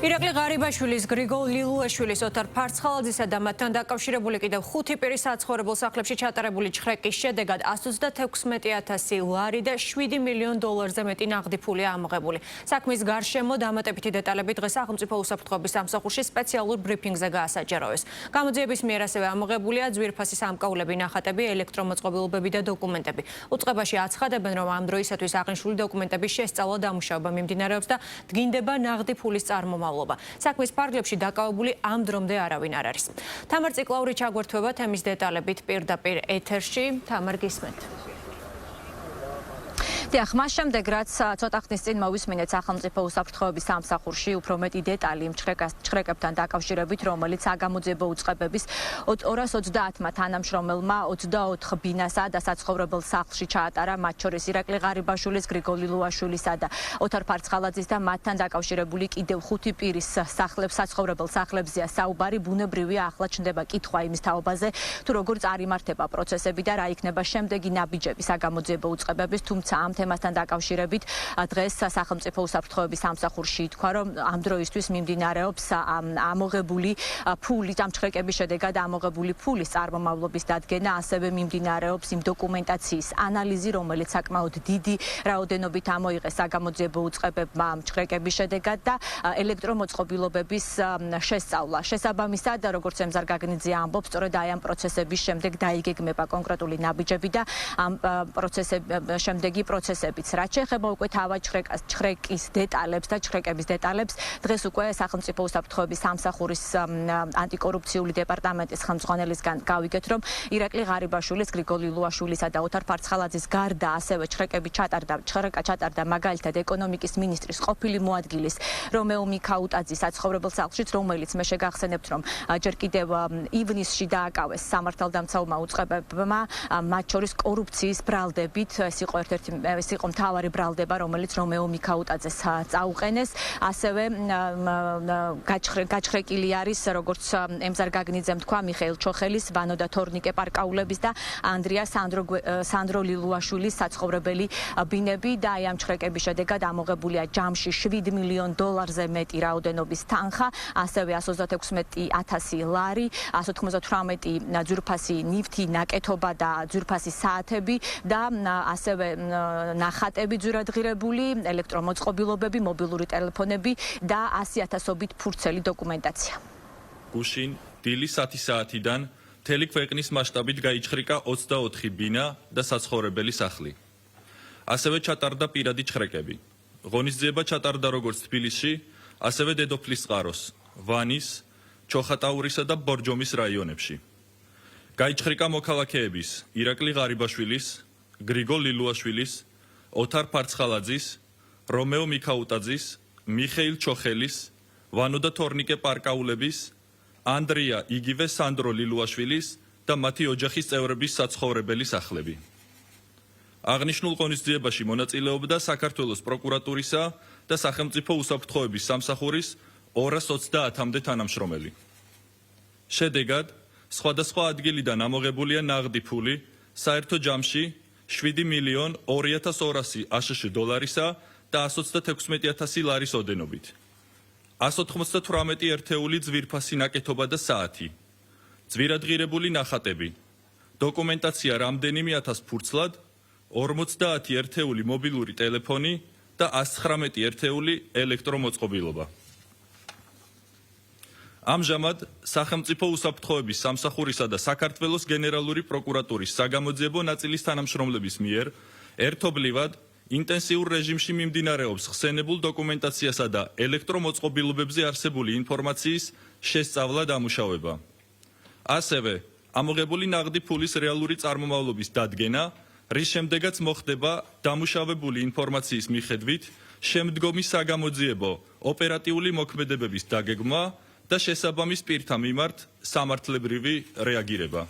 ირაკლი ღარიბაშვილის, გრიგოლ ლილუაშვილის, ოთარ ფარცხალაძისა და მათთან დაკავშირებული კიდევ 5 პირის საცხოვრებელ სახლებში ჩატარებული ჩხრეკის შედეგად 136,000 ლარი და $7 მილიონ მეტი ნაღდი ფულია ამოღებული. საქმის გარშემო დამატებითი დეტალები დღეს სახელმწიფო უსაფრთხოების სამსახურში სპეციალურ ბრიფინგზე გაასაჯაროეს. გამოძიების მიერ ასევე ამოღებულია ძვირფასი სამკაულები, ნახატები, ელექტრომოწყობილობები და დოკუმენტები. უწყებაში აცხადებენ, რომ ამ დროისათვის აღნიშნული დოკუმენტების შესწავლა დამუშავება მიმდინარეობს და დგინდება ნაღდი ფულის წარმომავლობა. საქმის ფარგლებში დაკავებული ამ დრომდე არავინ არ არის. თამარ ციკლაური ჩაგვერთვება თემის დეტალებით პირდაპირ ეთერში. თამარ, გისმენთ. დიახ, მას შემდეგ რაც ცოტა ხნის წინ მოვისმინეთ სახელმწიფო უსაფრთხოების სამსახურში უფრო მეტი დეტალი იმ ჩხრეკებთან დაკავშირებით, რომელიც საგამოძიებო უწყებების 230-მა თანამშრომელმა 24 ბინასა და საცხოვრებელ სახლში ჩაატარა, მათ შორის ირაკლი ღარიბაშვილის, გრიგოლ ლილუაშვილისა და ოთარ ფარცხალაძის და მათთან დაკავშირებული კიდევ 5 პირის საცხოვრებელ სახლებზეა საუბარი. ბუნებრივია, ახლა ჩნდება კითხვა იმის თაობაზე, თუ როგორ წარიმართება პროცესები და რა იქნება შემდეგი ნაბიჯები საგამოძიებო უწყებების, თუმცა ამ თემასთან დაკავშირებით დღეს სახელმწიფო უსაფრთხოების სამსახურში ითქვა, რომ ამ დროისთვის მიმდინარეობს ამოღებული ფულის, ამ ჩხრეკების შედეგად ამოღებული ფულის წარმომავლობის დადგენა, ასევე მიმდინარეობს იმ დოკუმენტაციის ანალიზი, რომელიც საკმაოდ დიდი რაოდენობით ამოიღეს საგამოძიებო უწყებებმა ჩხრეკების შედეგად და ელექტრომოწყობილობების შესწავლა. შესაბამისად, როგორც ემზარ გაგნიძე ამბობს, სწორედ აი ამ პროცესების შემდეგ დაიგეგმება კონკრეტული ნაბიჯები და ამ შემდეგი პროცესებიც. რაც შეეხება უკვე თავად ჩხრეკის დეტალებს და ჩხრეკების დეტალებს, დღეს უკვე სახელმწიფო უსაფრთხოების სამსახურის ანტიკორუფციული დეპარტამენტის ხელმძღვანელისგან გავიგეთ, რომ ირაკლი ღარიბაშვილის, გრიგოლ ლილუაშვილისა და ოთარ ფარცხალაძის გარდა ასევე ჩხრეკა ჩატარდა მაგალითად ეკონომიკის მინისტრის ყოფილი მოადგილის რომეო მიქაუტაძის საცხოვრებელ სახლშიც, რომელიც მე შეგახსენებთ, რომ ჯერ კიდევ ივნისში დააკავეს სამართალდამცავმა უწყებებმა, მათ შორის კორუფციის ბრალდებით. ეს იყო მთავარი ბრალდება, რომელიც რომეო მიქაუტაძეს წაუყენეს. ასევე გაჩხრეკილი არის, როგორც ემზარ გაგნიძემ თქვა, მიხეილ ჩოხელის, ვანო და თორნიკე პარკაულების და ანდრია სანდრო ლილუაშვილის საცხოვრებელი ბინები და აი ამ ჩხრეკების შედეგად ამოღებულია ჯამში $7 მილიონ მეტი რაოდენობის თანხა, ასევე 136,000 ლარი, 198 ძვირფასი ნივთი, ნაკეთობა და ძვირფასი საათები და ასევე ნახატები ძვირადღირებული, ელექტრომოწყობილობები, მობილური ტელეფონები და 100,000-ობით ფურცელი დოკუმენტაცია. გუშინ დილის 10 საათიდან მთელი ქვეყნის მასშტაბით გაიჩხრიკა 24 ბინა და საცხოვრებელი სახლი. ასევე ჩატარდა პირადი ჩხრეკები. ღონისძიება ჩატარდა როგორც თბილისში, ასევე დედოფლის წყაროს, ვანის, ჩოხატაურისა და ბორჯომის რაიონებში. გაიჩხრიკა მოქალაქეების ირაკლი ღარიბაშვილის, გრიგოლ ლილუაშვილის, ოთარ ფარცხალაძის, რომეო მიქაუტაძის, მიხეილ ჩოხელის, ვანო და თორნიკე პარკაულების, ანდრია იგივე სანდრო ლილუაშვილის და მათი ოჯახის წევრების საცხოვრებელი სახლები. აღნიშნულ ღონისძიებაში მონაწილეობდა საქართველოს პროკურატურისა და სახელმწიფო უსაფრთხოების სამსახურის 230-მდე თანამშრომელი. შედეგად, სხვადასხვა ადგილიდან ამოღებულია ნაღდი ფული საერთო ჯამში $7 მილიონ 2,200 აშშ დოლარისა და 136,000 ლარის ოდენობით. 198 ერთეული ძვირფასი ნაკეთობა და საათი, ძვირადღირებული ნახატები, დოკუმენტაცია რამდენიმე ათას ფურცლად, 50 ერთეული მობილური ტელეფონი და 119 ერთეული ელექტრომოწყობილობა. ამჟამად სახელმწიფო უსაფრთხოების სამსახურისა და საქართველოს გენერალური პროკურატურის საგამოძიებო ნაწილის თანამშრომლების მიერ ერთობლივად ინტენსიურ რეჟიმში მიმდინარეობს ხსენებულ დოკუმენტაციასა და ელექტრომოწყობილობებზე არსებული ინფორმაციის შესწავლა დამუშავება. ასევე ამოღებული ნაღდი ფულის რეალური წარმომავლობის დადგენა, რის შემდეგაც მოხდება დამუშავებული ინფორმაციის მიხედვით შემდგომი საგამოძიებო ოპერატიული მოქმედებების დაგეგმვა და შესაბამის პირთა მიმართ სამართლებრივი რეაგირება.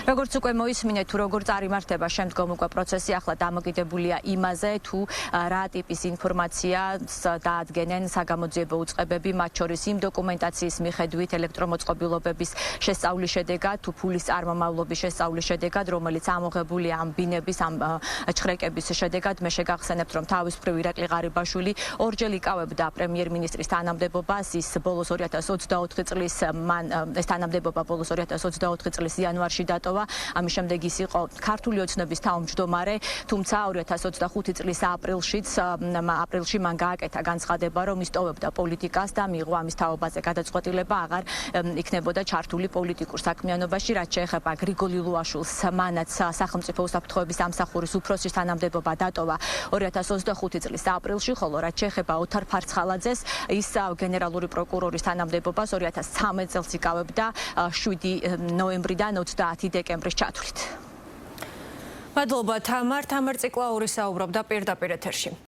როგორც უკვე მოისმინეთ, თუ როგორ წარიმართება შემდგომ უკვე პროცესი, ახლა დამოკიდებულია იმაზე, თუ რა ტიპის ინფორმაციას დაადგენენ საგამოძიებო უწყებები, მათ შორის იმ დოკუმენტაციის მიხედვით, ელექტრომოწყობილობების შესწავლის შედეგად, თუ ფულის წარმომავლობის შესწავლის შედეგად, რომელიც ამოღებულია ამ ბინების, ამ ჩხრეკების შედეგად. მე შეგახსენებთ, რომ თავისუფლ ირაკლი ღარიბაშვილი ორჯერ იკავებდა პრემიერ-მინისტრის თანამდებობას, ის ბოლოს 2024 წლის ეს თანამდებობა ბოლოს 2024 წლის იანვარში დატოვა. ამის შემდეგ ის იყო ქართული ოცნების თავმჯდომარე, თუმცა 2025 წლის აპრილში მან გააკეთა განცხადება, რომ ის ტოვებდა პოლიტიკას და მიიღო ამის თაობაზე გადაწყვეტილება, აღარ იქნებოდა ჩართული პოლიტიკურ საქმიანობაში. რაც შეეხება გრიგოლ ლილუაშვილს, მანაც სახელმწიფო უსაფრთხოების სამსახურის უფროსის თანამდებობა დატოვა 2025 წლის აპრილში, ხოლო რაც შეეხება ოთარ ფარცხალაძეს, ის გენერალური პროკურორის თანამდებობას 2013 წელს იკავებდა 7 ნოემბრიდან 30 დეკემბრის ჩათვლით. მადლობა თამარ ციკლაური საუბრობდა პირდაპირ ეთერში.